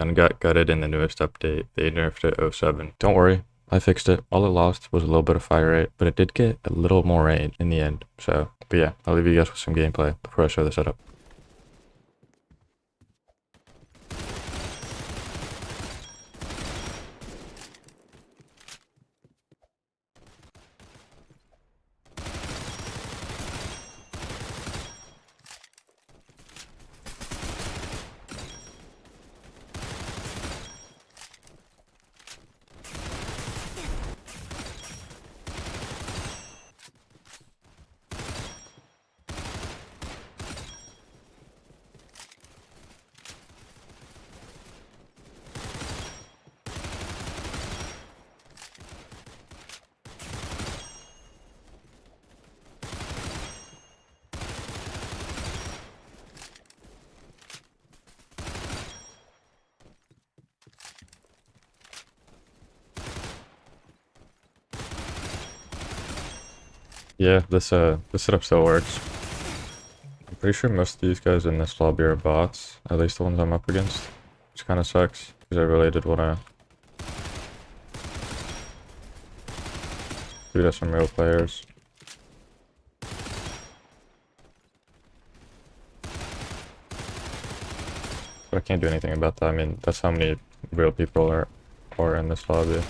Gun got gutted in the newest update. They nerfed it 07. Don't worry, I fixed it. All it lost was a little bit of fire rate, but it did get a little more range in the end. So, but yeah, I'll leave you guys with some gameplay before I show the setup. Yeah, this setup still works. I'm pretty sure most of these guys in this lobby are bots, at least the ones I'm up against, which kind of sucks because I really did want to beat up some real players. But I can't do anything about that. I mean, that's how many real people are in this lobby.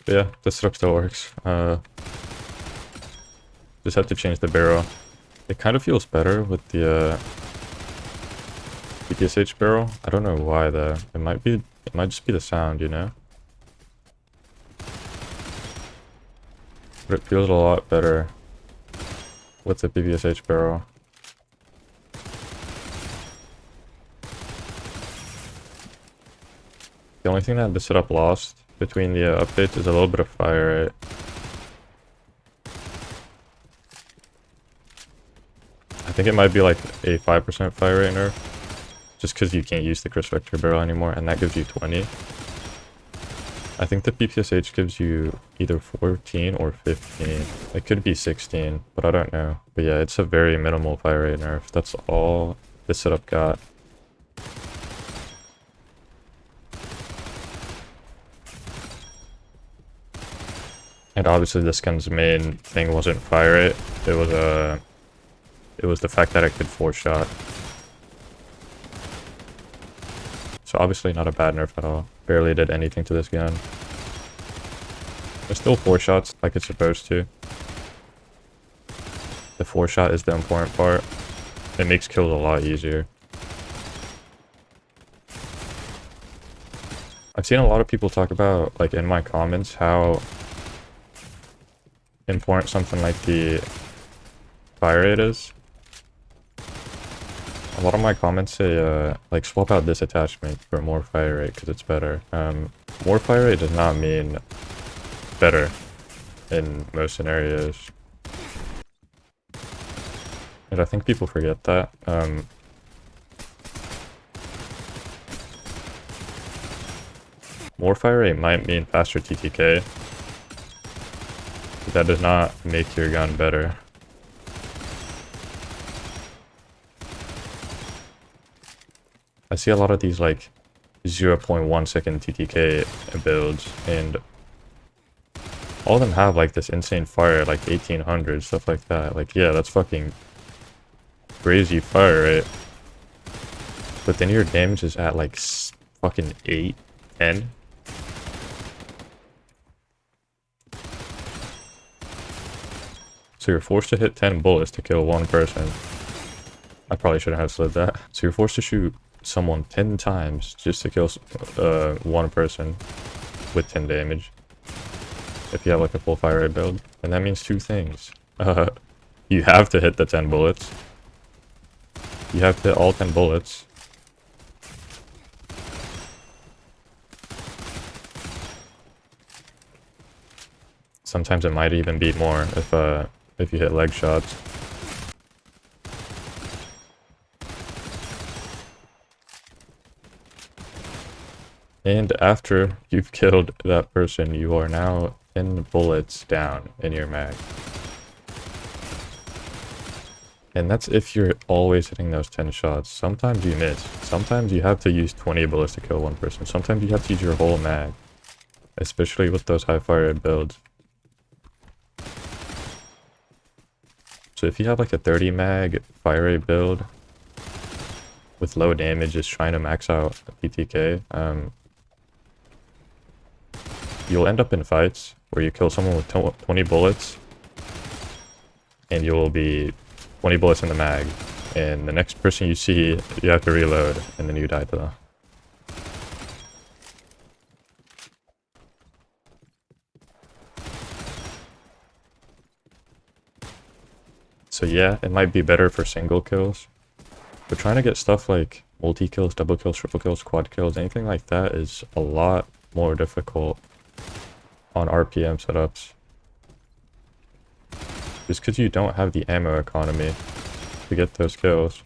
But yeah, this setup still works. Just have to change the barrel. It kind of feels better with the PPSH barrel. I don't know why though. It might just be the sound, you know? But it feels a lot better with the PPSH barrel. The only thing that the setup lost between the updates is a little bit of fire rate. I think it might be like a 5% fire rate nerf, just because you can't use the Chris Vector barrel anymore, and that gives you 20. I think the PPSH gives you either 14 or 15. It could be 16, but I don't know. But yeah, it's a very minimal fire rate nerf. That's all this setup got. And obviously this gun's main thing wasn't fire rate. It was the fact that it could 4-shot. So obviously not a bad nerf at all. Barely did anything to this gun. There's still 4-shots like it's supposed to. The 4-shot is the important part. It makes kills a lot easier. I've seen a lot of people talk about, like in my comments, how important something like the fire rate is. A lot of my comments say, like, swap out this attachment for more fire rate because it's better. More fire rate does not mean better in most scenarios. And I think people forget that. More fire rate might mean faster TTK, but that does not make your gun better. I see a lot of these like 0.1 second TTK builds, and all of them have like this insane fire, like 1800, stuff like that. Like, yeah, that's fucking crazy fire rate. But then your damage is at like fucking 8, 10. So you're forced to hit 10 bullets to kill one person. I probably shouldn't have said that. So you're forced to shoot someone 10 times just to kill one person with 10 damage. If you have like a full fire rate build. And that means two things. You have to hit the 10 bullets. You have to hit all 10 bullets. Sometimes it might even be more if you hit leg shots. And after you've killed that person, you are now 10 bullets down in your mag. And that's if you're always hitting those 10 shots. Sometimes you miss. Sometimes you have to use 20 bullets to kill one person. Sometimes you have to use your whole mag. Especially with those high fire rate builds. So if you have like a 30 mag fire rate build with low damage, just trying to max out PTK, you'll end up in fights where you kill someone with 20 bullets and you'll be 20 bullets in the mag, and the next person you see, you have to reload, and then you die to them. So yeah, it might be better for single kills, but trying to get stuff like multi-kills, double kills, triple kills, quad kills, anything like that is a lot more difficult on RPM setups. Just because you don't have the ammo economy to get those kills.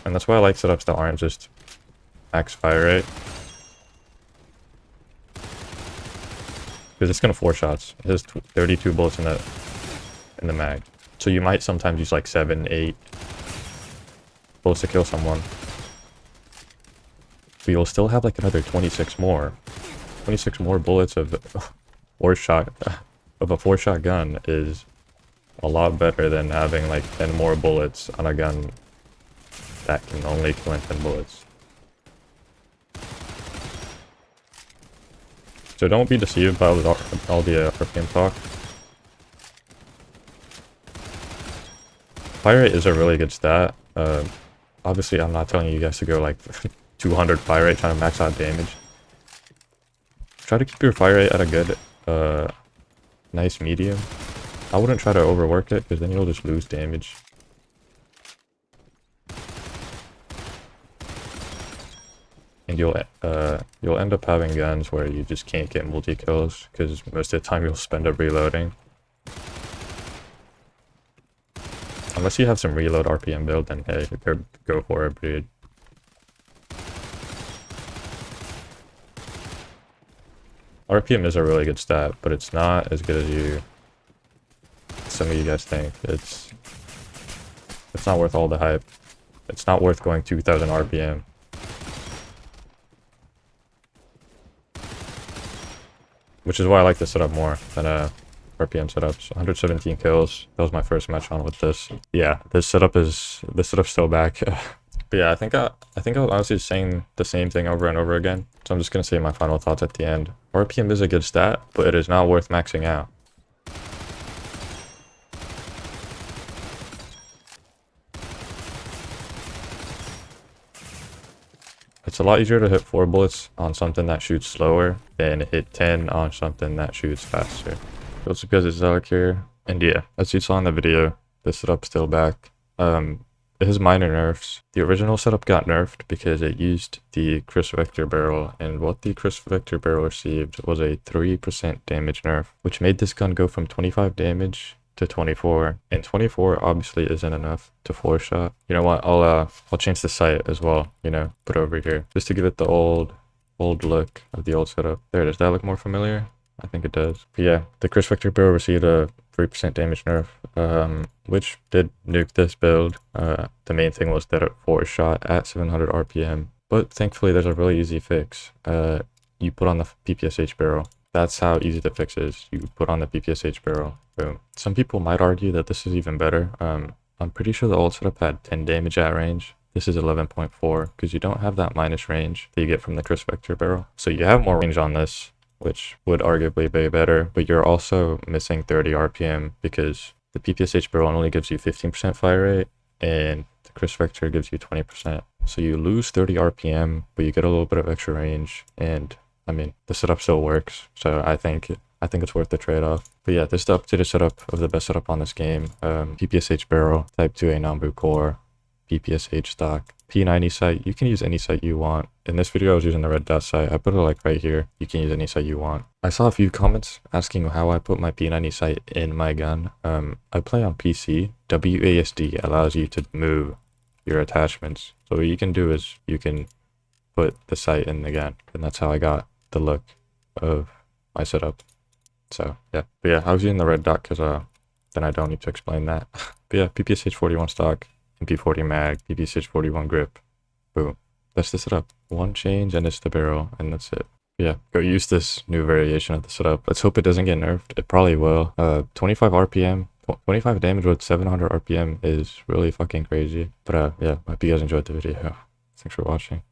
And that's why I like setups that aren't just max fire rate. Because it's gonna 4 shots. It has 32 bullets in the mag. So you might sometimes use like 7, 8 bullets to kill someone. But you'll still have like another 26 more. 26 more bullets of a 4-shot gun is a lot better than having like 10 more bullets on a gun that can only kill in 10 bullets. So don't be deceived by all the RPM talk. Fire rate is a really good stat. Obviously, I'm not telling you guys to go like 200 fire rate trying to max out damage. Try to keep your fire rate at a good, nice medium. I wouldn't try to overwork it because then you'll just lose damage. And you'll end up having guns where you just can't get multi-kills because most of the time you'll spend up reloading. Unless you have some reload RPM build, then hey, go for it, dude. RPM is a really good stat, but it's not as good as some of you guys think. It's not worth all the hype. It's not worth going 2000 RPM. Which is why I like this setup more than RPM setups. 117 kills. That was my first match on with this. Yeah, this setup's still back. But yeah, I think I was honestly saying the same thing over and over again. So I'm just gonna say my final thoughts at the end. RPM is a good stat, but it is not worth maxing out. It's a lot easier to hit 4 bullets on something that shoots slower than hit 10 on something that shoots faster. So it's because it's Zylic here. And yeah, as you saw in the video, this setup's still back. It has minor nerfs. The original setup got nerfed because it used the Crisp Vector barrel, and what the Crisp Vector barrel received was a 3% damage nerf, which made this gun go from 25 damage to 24, and 24 obviously isn't enough to 4-shot. You know what, I'll change the sight as well, you know, put it over here, just to give it the old look of the old setup. There, does that look more familiar? I think it does. But yeah, the Crisp Vector barrel received a 3% damage nerf, which did nuke this build. The main thing was that it 4-shot at 700 RPM, but thankfully there's a really easy fix. You put on the PPSH barrel. That's how easy the fix is. You put on the PPSH barrel, boom. Some people might argue that this is even better. I'm pretty sure the old setup had 10 damage at range. This is 11.4 because you don't have that minus range that you get from the Crisp Vector barrel. So you have more range on this, which would arguably be better, but you're also missing 30 RPM because the PPSH barrel only gives you 15% fire rate and the Crisp Vector gives you 20%. So you lose 30 RPM, but you get a little bit of extra range, and I mean, the setup still works, so I think it's worth the trade-off. But yeah, this is the updated setup of the best setup on this game. PPSH barrel, Type 2A Nambu core, PPSH stock, P90 sight. You can use any sight you want. In this video, I was using the red dot sight. I put it like right here. You can use any sight you want. I saw a few comments asking how I put my P90 sight in my gun. I play on PC. WASD allows you to move your attachments. So what you can do is you can put the sight in the gun, and that's how I got the look of my setup. So yeah, but yeah, I was using the red dot because then I don't need to explain that. But yeah, PPSH 41 stock, MP40 mag, PPSH 41 grip. Boom. That's the setup. One change and it's the barrel, and that's it. Yeah, go use this new variation of the setup. Let's hope it doesn't get nerfed. It probably will. 25 RPM, 25 damage with 700 RPM is really fucking crazy. But yeah, I hope you guys enjoyed the video. Thanks for watching.